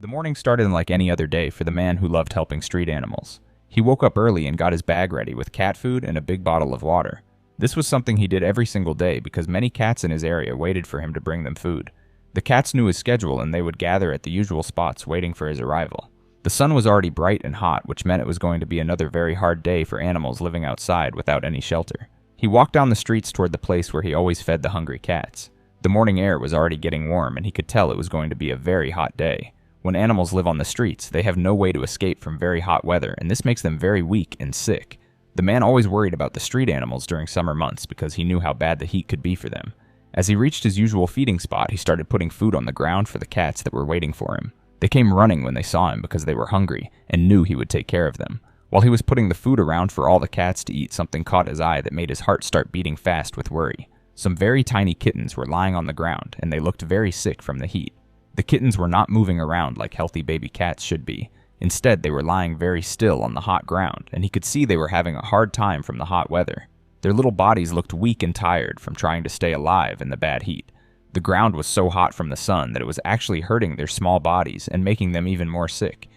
The morning started like any other day for the man who loved helping street animals. He woke up early and got his bag ready with cat food and a big bottle of water. This was something he did every single day because many cats in his area waited for him to bring them food. The cats knew his schedule and they would gather at the usual spots waiting for his arrival. The sun was already bright and hot, which meant it was going to be another very hard day for animals living outside without any shelter. He walked down the streets toward the place where he always fed the hungry cats. The morning air was already getting warm and he could tell it was going to be a very hot day. When animals live on the streets, they have no way to escape from very hot weather, and this makes them very weak and sick. The man always worried about the street animals during summer months because he knew how bad the heat could be for them. As he reached his usual feeding spot, he started putting food on the ground for the cats that were waiting for him. They came running when they saw him because they were hungry and knew he would take care of them. While he was putting the food around for all the cats to eat, something caught his eye that made his heart start beating fast with worry. Some very tiny kittens were lying on the ground, and they looked very sick from the heat. The kittens were not moving around like healthy baby cats should be. Instead, they were lying very still on the hot ground, and he could see they were having a hard time from the hot weather. Their little bodies looked weak and tired from trying to stay alive in the bad heat. The ground was so hot from the sun that it was actually hurting their small bodies and making them even more sick.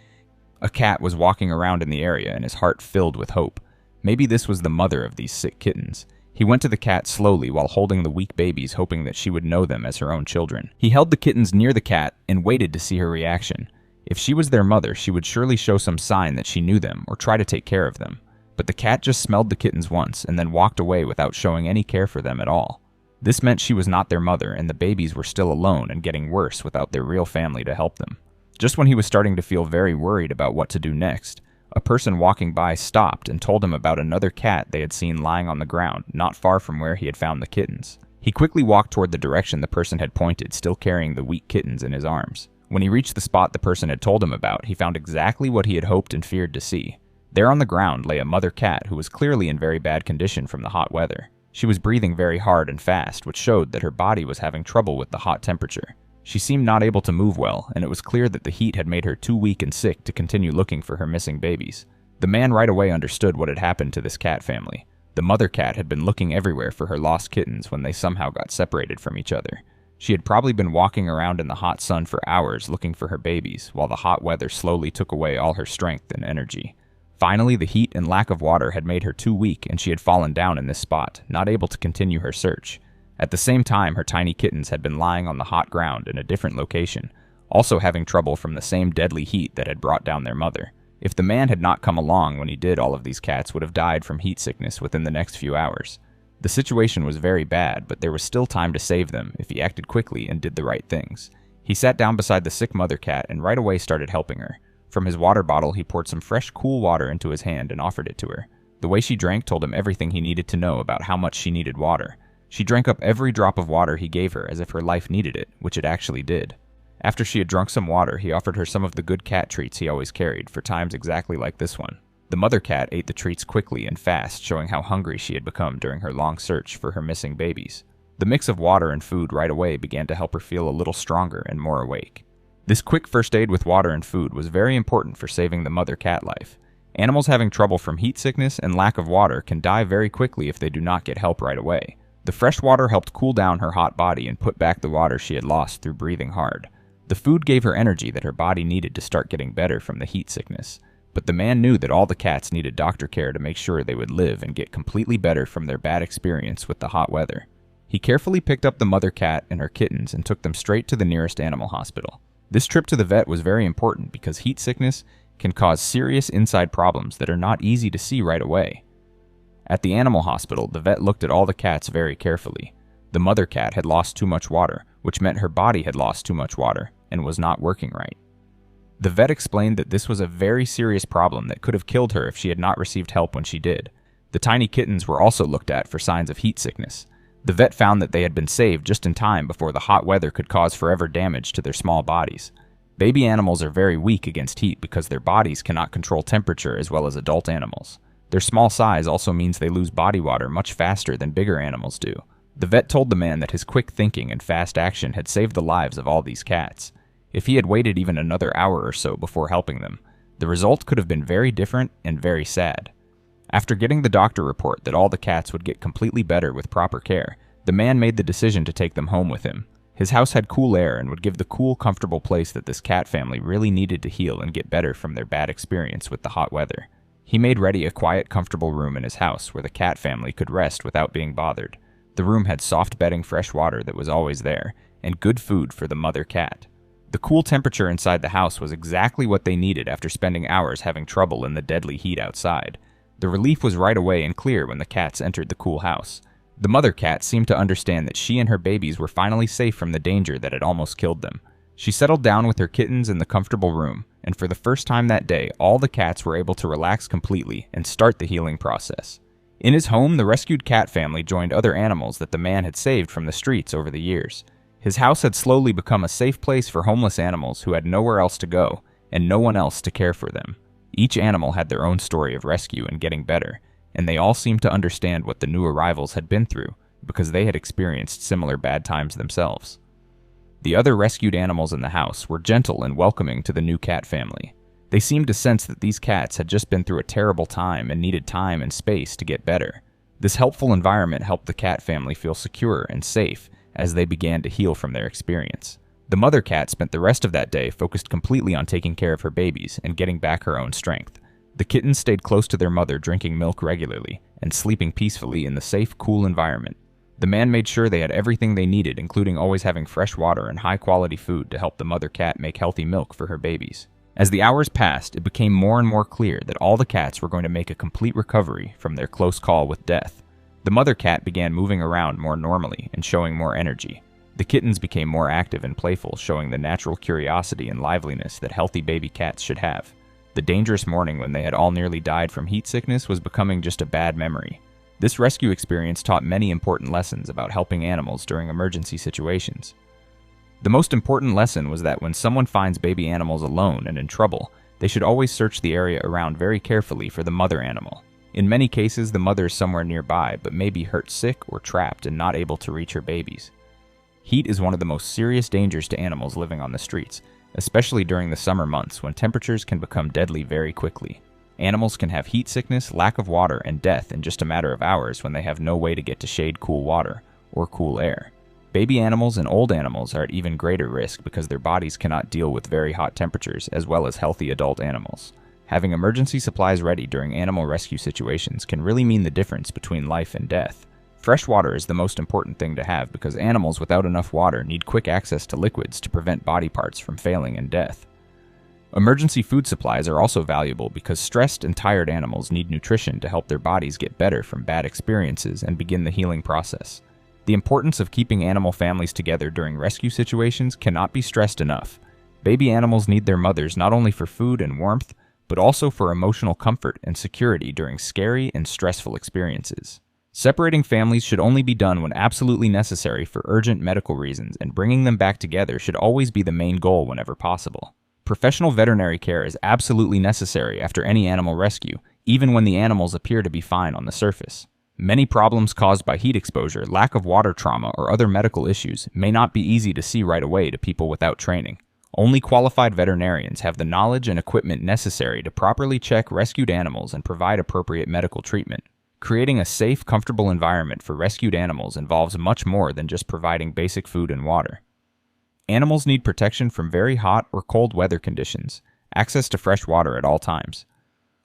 A cat was walking around in the area and his heart filled with hope. Maybe this was the mother of these sick kittens. He went to the cat slowly while holding the weak babies, hoping that she would know them as her own children. He held the kittens near the cat and waited to see her reaction. If she was their mother, she would surely show some sign that she knew them or try to take care of them. But the cat just smelled the kittens once and then walked away without showing any care for them at all. This meant she was not their mother and the babies were still alone and getting worse without their real family to help them. Just when he was starting to feel very worried about what to do next, a person walking by stopped and told him about another cat they had seen lying on the ground not far from where he had found the kittens. He quickly walked toward the direction the person had pointed, still carrying the weak kittens in his arms. When he reached the spot the person had told him about, he found exactly what he had hoped and feared to see. There on the ground lay a mother cat who was clearly in very bad condition from the hot weather. She was breathing very hard and fast, which showed that her body was having trouble with the hot temperature. She seemed not able to move well, and it was clear that the heat had made her too weak and sick to continue looking for her missing babies. The man right away understood what had happened to this cat family. The mother cat had been looking everywhere for her lost kittens when they somehow got separated from each other. She had probably been walking around in the hot sun for hours looking for her babies, while the hot weather slowly took away all her strength and energy. Finally, the heat and lack of water had made her too weak, and she had fallen down in this spot, not able to continue her search. At the same time, her tiny kittens had been lying on the hot ground in a different location, also having trouble from the same deadly heat that had brought down their mother. If the man had not come along when he did, all of these cats would have died from heat sickness within the next few hours. The situation was very bad, but there was still time to save them if he acted quickly and did the right things. He sat down beside the sick mother cat and right away started helping her. From his water bottle, he poured some fresh, cool water into his hand and offered it to her. The way she drank told him everything he needed to know about how much she needed water. She drank up every drop of water he gave her as if her life needed it, which it actually did. After she had drunk some water, he offered her some of the good cat treats he always carried for times exactly like this one. The mother cat ate the treats quickly and fast, showing how hungry she had become during her long search for her missing babies. The mix of water and food right away began to help her feel a little stronger and more awake. This quick first aid with water and food was very important for saving the mother cat life. Animals having trouble from heat sickness and lack of water can die very quickly if they do not get help right away. The fresh water helped cool down her hot body and put back the water she had lost through breathing hard. The food gave her energy that her body needed to start getting better from the heat sickness. But the man knew that all the cats needed doctor care to make sure they would live and get completely better from their bad experience with the hot weather. He carefully picked up the mother cat and her kittens and took them straight to the nearest animal hospital. This trip to the vet was very important because heat sickness can cause serious inside problems that are not easy to see right away. At the animal hospital, the vet looked at all the cats very carefully. The mother cat had lost too much water, which meant her body had lost too much water and was not working right. The vet explained that this was a very serious problem that could have killed her if she had not received help when she did. The tiny kittens were also looked at for signs of heat sickness. The vet found that they had been saved just in time before the hot weather could cause forever damage to their small bodies. Baby animals are very weak against heat because their bodies cannot control temperature as well as adult animals. Their small size also means they lose body water much faster than bigger animals do. The vet told the man that his quick thinking and fast action had saved the lives of all these cats. If he had waited even another hour or so before helping them, the result could have been very different and very sad. After getting the doctor report that all the cats would get completely better with proper care, the man made the decision to take them home with him. His house had cool air and would give the cool, comfortable place that this cat family really needed to heal and get better from their bad experience with the hot weather. He made ready a quiet, comfortable room in his house where the cat family could rest without being bothered. The room had soft bedding, fresh water that was always there, and good food for the mother cat. The cool temperature inside the house was exactly what they needed after spending hours having trouble in the deadly heat outside. The relief was right away and clear when the cats entered the cool house. The mother cat seemed to understand that she and her babies were finally safe from the danger that had almost killed them. She settled down with her kittens in the comfortable room, and for the first time that day, all the cats were able to relax completely and start the healing process. In his home, the rescued cat family joined other animals that the man had saved from the streets over the years. His house had slowly become a safe place for homeless animals who had nowhere else to go, and no one else to care for them. Each animal had their own story of rescue and getting better, and they all seemed to understand what the new arrivals had been through, because they had experienced similar bad times themselves. The other rescued animals in the house were gentle and welcoming to the new cat family. They seemed to sense that these cats had just been through a terrible time and needed time and space to get better. This helpful environment helped the cat family feel secure and safe as they began to heal from their experience. The mother cat spent the rest of that day focused completely on taking care of her babies and getting back her own strength. The kittens stayed close to their mother, drinking milk regularly and sleeping peacefully in the safe, cool environment. The man made sure they had everything they needed, including always having fresh water and high-quality food to help the mother cat make healthy milk for her babies. As the hours passed, it became more and more clear that all the cats were going to make a complete recovery from their close call with death. The mother cat began moving around more normally and showing more energy. The kittens became more active and playful, showing the natural curiosity and liveliness that healthy baby cats should have. The dangerous morning when they had all nearly died from heat sickness was becoming just a bad memory. This rescue experience taught many important lessons about helping animals during emergency situations. The most important lesson was that when someone finds baby animals alone and in trouble, they should always search the area around very carefully for the mother animal. In many cases, the mother is somewhere nearby but may be hurt sick or trapped and not able to reach her babies. Heat is one of the most serious dangers to animals living on the streets, especially during the summer months when temperatures can become deadly very quickly. Animals can have heat sickness, lack of water, and death in just a matter of hours when they have no way to get to shade cool water or cool air. Baby animals and old animals are at even greater risk because their bodies cannot deal with very hot temperatures as well as healthy adult animals. Having emergency supplies ready during animal rescue situations can really mean the difference between life and death. Fresh water is the most important thing to have because animals without enough water need quick access to liquids to prevent body parts from failing and death. Emergency food supplies are also valuable because stressed and tired animals need nutrition to help their bodies get better from bad experiences and begin the healing process. The importance of keeping animal families together during rescue situations cannot be stressed enough. Baby animals need their mothers not only for food and warmth, but also for emotional comfort and security during scary and stressful experiences. Separating families should only be done when absolutely necessary for urgent medical reasons, and bringing them back together should always be the main goal whenever possible. Professional veterinary care is absolutely necessary after any animal rescue, even when the animals appear to be fine on the surface. Many problems caused by heat exposure, lack of water trauma, or other medical issues may not be easy to see right away to people without training. Only qualified veterinarians have the knowledge and equipment necessary to properly check rescued animals and provide appropriate medical treatment. Creating a safe, comfortable environment for rescued animals involves much more than just providing basic food and water. Animals need protection from very hot or cold weather conditions, access to fresh water at all times,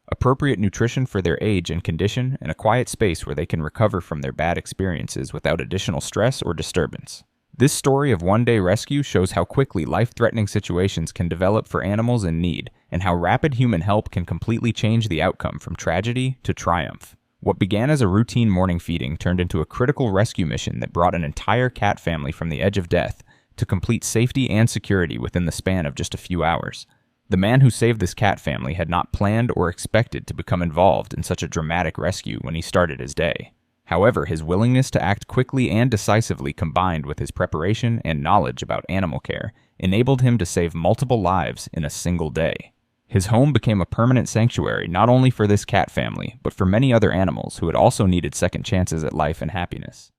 appropriate nutrition for their age and condition, and a quiet space where they can recover from their bad experiences without additional stress or disturbance. This story of one-day rescue shows how quickly life-threatening situations can develop for animals in need, and how rapid human help can completely change the outcome from tragedy to triumph. What began as a routine morning feeding turned into a critical rescue mission that brought an entire cat family from the edge of death to complete safety and security within the span of just a few hours. The man who saved this cat family had not planned or expected to become involved in such a dramatic rescue when he started his day. However, his willingness to act quickly and decisively, combined with his preparation and knowledge about animal care, enabled him to save multiple lives in a single day. His home became a permanent sanctuary not only for this cat family, but for many other animals who had also needed second chances at life and happiness.